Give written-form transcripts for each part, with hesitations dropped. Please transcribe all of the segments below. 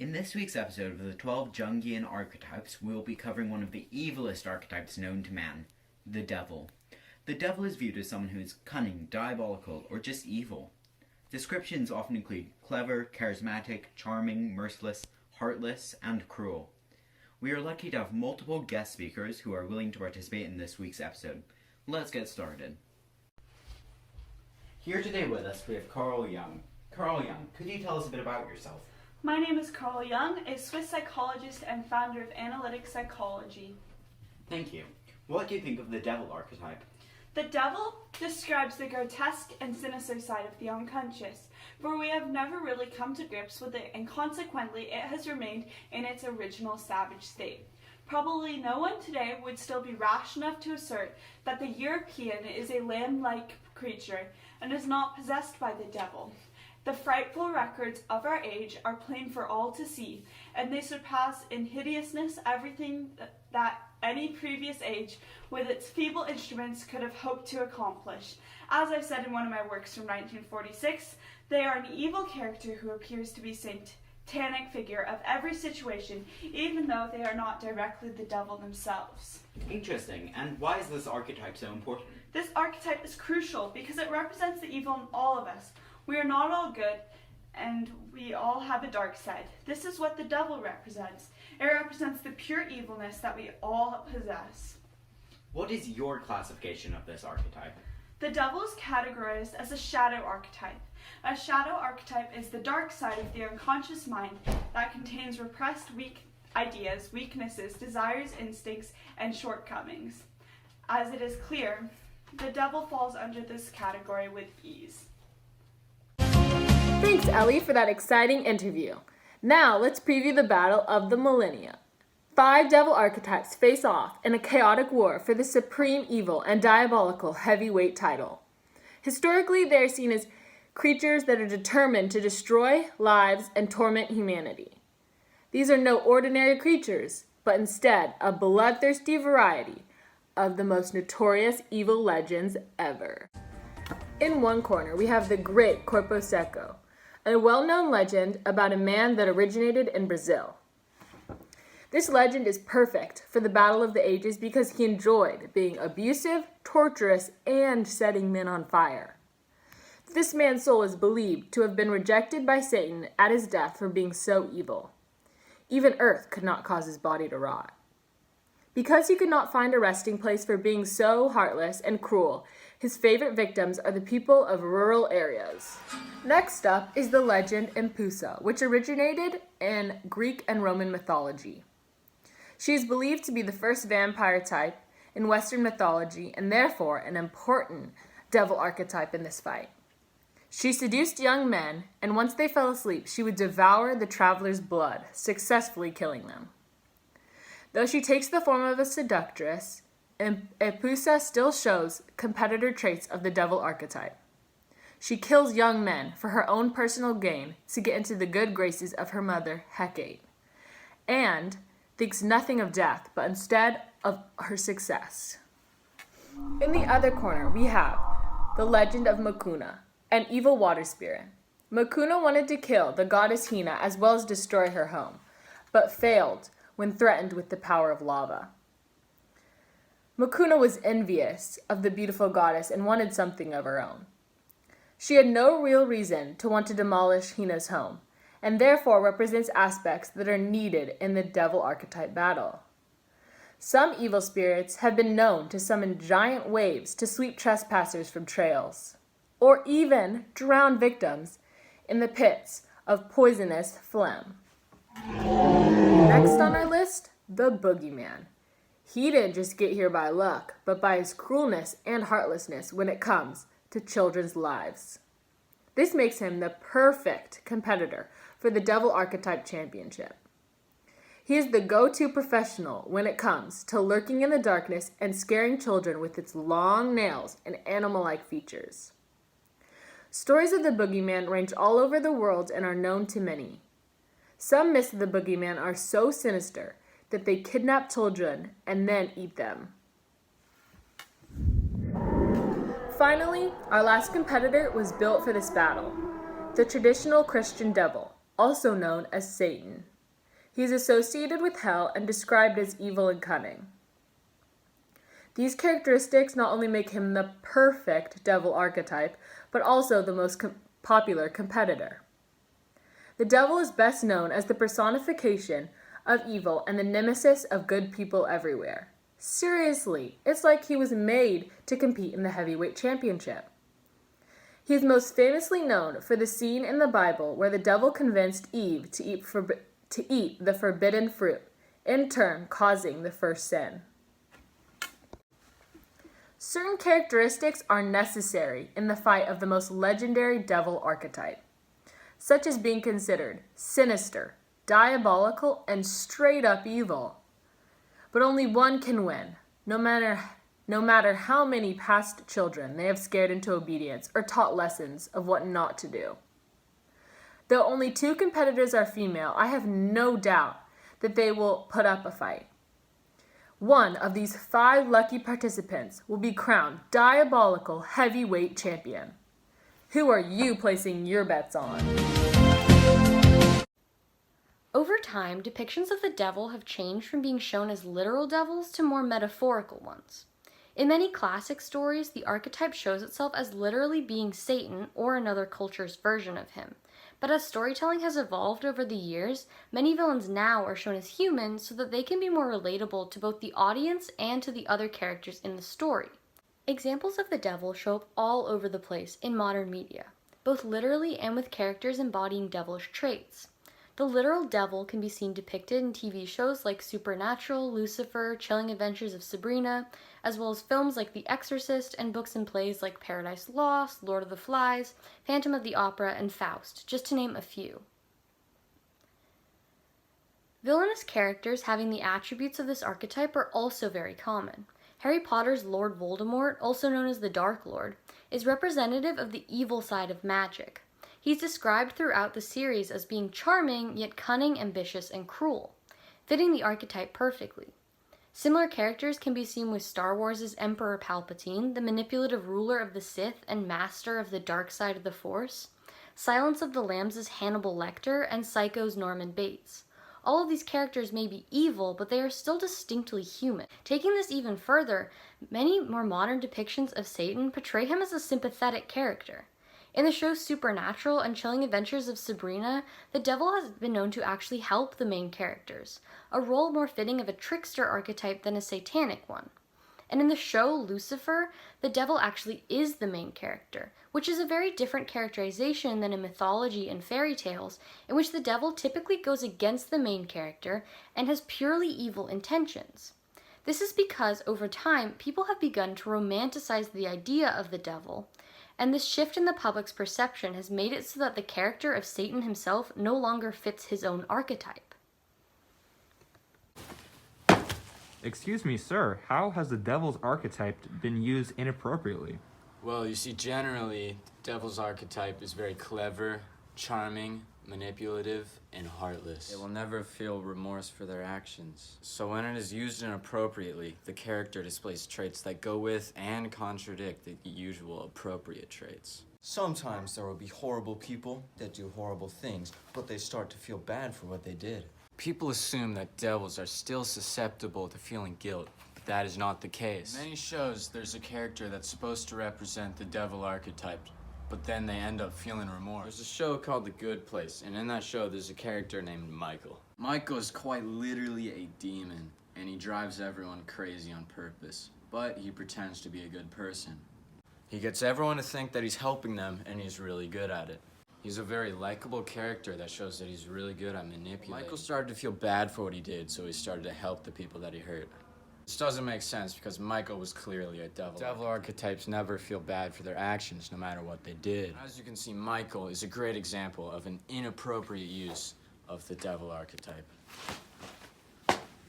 In this week's episode of the 12 Jungian archetypes, we will be covering one of the evilest archetypes known to man, the devil. The devil is viewed as someone who is cunning, diabolical, or just evil. Descriptions often include clever, charismatic, charming, merciless, heartless, and cruel. We are lucky to have multiple guest speakers who are willing to participate in this week's episode. Let's get started. Here today with us we have Carl Jung. Carl Jung, could you tell us a bit about yourself? My name is Carl Jung, a Swiss psychologist and founder of analytic psychology. Thank you. What do you think of the devil archetype? The devil describes the grotesque and sinister side of the unconscious, for we have never really come to grips with it, and consequently it has remained in its original savage state. Probably no one today would still be rash enough to assert that the European is a lamb-like creature and is not possessed by the devil. The frightful records of our age are plain for all to see, and they surpass in hideousness everything that any previous age with its feeble instruments could have hoped to accomplish. As I said in one of my works from 1946, they are an evil character who appears to be satanic figure of every situation, even though they are not directly the devil themselves. Interesting. And why is this archetype so important? This archetype is crucial because it represents the evil in all of us. We are not all good, and we all have a dark side. This is what the devil represents. It represents the pure evilness that we all possess. What is your classification of this archetype? The devil is categorized as a shadow archetype. A shadow archetype is the dark side of the unconscious mind that contains repressed ideas, weaknesses, desires, instincts, and shortcomings. As it is clear, the devil falls under this category with ease. Thanks, Ellie, for that exciting interview. Now, let's preview the battle of the millennium. 5 devil archetypes face off in a chaotic war for the supreme evil and diabolical heavyweight title. Historically, they are seen as creatures that are determined to destroy lives and torment humanity. These are no ordinary creatures, but instead a bloodthirsty variety of the most notorious evil legends ever. In one corner, we have the great Corpo Secco, a well-known legend about a man that originated in Brazil. This legend is perfect for the battle of the ages because he enjoyed being abusive, torturous, and setting men on fire. This man's soul is believed to have been rejected by Satan at his death for being so evil. Even earth could not cause his body to rot. Because he could not find a resting place for being so heartless and cruel, his favorite victims are the people of rural areas. Next up is the legend Empusa, which originated in Greek and Roman mythology. She is believed to be the first vampire type in Western mythology and therefore an important devil archetype in this fight. She seduced young men, and once they fell asleep, she would devour the travelers' blood, successfully killing them. Though she takes the form of a seductress, Empusa still shows competitor traits of the devil archetype. She kills young men for her own personal gain to get into the good graces of her mother, Hecate, and thinks nothing of death, but instead of her success. In the other corner, we have the legend of Makuna, an evil water spirit. Makuna wanted to kill the goddess Hina as well as destroy her home, but failed when threatened with the power of lava. Makuna was envious of the beautiful goddess and wanted something of her own. She had no real reason to want to demolish Hina's home, and therefore represents aspects that are needed in the devil archetype battle. Some evil spirits have been known to summon giant waves to sweep trespassers from trails, or even drown victims in the pits of poisonous phlegm. Next on our list, the boogeyman. He didn't just get here by luck, but by his cruelness and heartlessness when it comes to children's lives. This makes him the perfect competitor for the Devil Archetype Championship. He is the go-to professional when it comes to lurking in the darkness and scaring children with its long nails and animal-like features. Stories of the boogeyman range all over the world and are known to many. Some myths of the boogeyman are so sinister that they kidnap children and then eat them. Finally, our last competitor was built for this battle, the traditional Christian devil, also known as Satan. He is associated with hell and described as evil and cunning. These characteristics not only make him the perfect devil archetype, but also the most popular competitor. The devil is best known as the personification of evil and the nemesis of good people everywhere. Seriously, it's like he was made to compete in the heavyweight championship. He is most famously known for the scene in the Bible where the devil convinced Eve to eat the forbidden fruit, in turn causing the first sin. Certain characteristics are necessary in the fight of the most legendary devil archetype, such as being considered sinister, diabolical, and straight up evil. But only one can win, no matter how many past children they have scared into obedience or taught lessons of what not to do. Though only 2 competitors are female, I have no doubt that they will put up a fight. One of these 5 lucky participants will be crowned diabolical heavyweight champion. Who are you placing your bets on? Over time, depictions of the devil have changed from being shown as literal devils to more metaphorical ones. In many classic stories, the archetype shows itself as literally being Satan or another culture's version of him. But as storytelling has evolved over the years, many villains now are shown as human so that they can be more relatable to both the audience and to the other characters in the story. Examples of the devil show up all over the place in modern media, both literally and with characters embodying devilish traits. The literal devil can be seen depicted in TV shows like Supernatural, Lucifer, Chilling Adventures of Sabrina, as well as films like The Exorcist and books and plays like Paradise Lost, Lord of the Flies, Phantom of the Opera, and Faust, just to name a few. Villainous characters having the attributes of this archetype are also very common. Harry Potter's Lord Voldemort, also known as the Dark Lord, is representative of the evil side of magic. He's described throughout the series as being charming, yet cunning, ambitious, and cruel, fitting the archetype perfectly. Similar characters can be seen with Star Wars' Emperor Palpatine, the manipulative ruler of the Sith and master of the dark side of the Force, Silence of the Lambs' Hannibal Lecter, and Psycho's Norman Bates. All of these characters may be evil, but they are still distinctly human. Taking this even further, many more modern depictions of Satan portray him as a sympathetic character. In the shows Supernatural and Chilling Adventures of Sabrina, the devil has been known to actually help the main characters, a role more fitting of a trickster archetype than a satanic one. And in the show Lucifer, the devil actually is the main character, which is a very different characterization than in mythology and fairy tales, in which the devil typically goes against the main character and has purely evil intentions. This is because over time, people have begun to romanticize the idea of the devil, and this shift in the public's perception has made it so that the character of Satan himself no longer fits his own archetype. Excuse me, sir, how has the devil's archetype been used inappropriately? Well, you see, generally, the devil's archetype is very clever, charming, manipulative, and heartless. They will never feel remorse for their actions. So when it is used inappropriately, the character displays traits that go with and contradict the usual appropriate traits. Sometimes there will be horrible people that do horrible things, but they start to feel bad for what they did. People assume that devils are still susceptible to feeling guilt, but that is not the case. In many shows, there's a character that's supposed to represent the devil archetype, but then they end up feeling remorse. There's a show called The Good Place, and in that show there's a character named Michael. Michael is quite literally a demon, and he drives everyone crazy on purpose, but he pretends to be a good person. He gets everyone to think that he's helping them, and he's really good at it. He's a very likable character that shows that he's really good at manipulating. Michael started to feel bad for what he did, so he started to help the people that he hurt. This doesn't make sense because Michael was clearly a devil. Devil archetypes never feel bad for their actions, no matter what they did. As you can see, Michael is a great example of an inappropriate use of the devil archetype.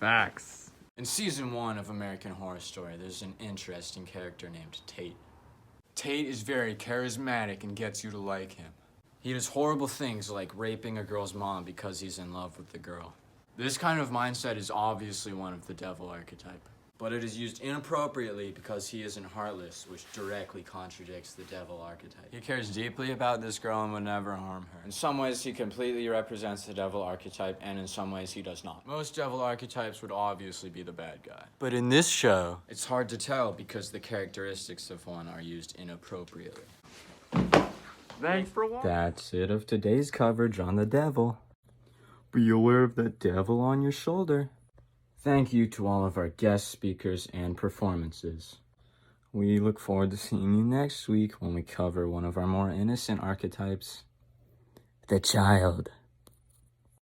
Facts. In season 1 of American Horror Story, there's an interesting character named Tate. Tate is very charismatic and gets you to like him. He does horrible things like raping a girl's mom because he's in love with the girl. This kind of mindset is obviously one of the devil archetype. But it is used inappropriately because he isn't heartless, which directly contradicts the devil archetype. He cares deeply about this girl and would never harm her. In some ways, he completely represents the devil archetype, and in some ways, he does not. Most devil archetypes would obviously be the bad guy. But in this show, it's hard to tell because the characteristics of one are used inappropriately. Thanks for watching. That's it of today's coverage on the devil. Be aware of that devil on your shoulder. Thank you to all of our guest speakers and performances. We look forward to seeing you next week when we cover one of our more innocent archetypes, the child.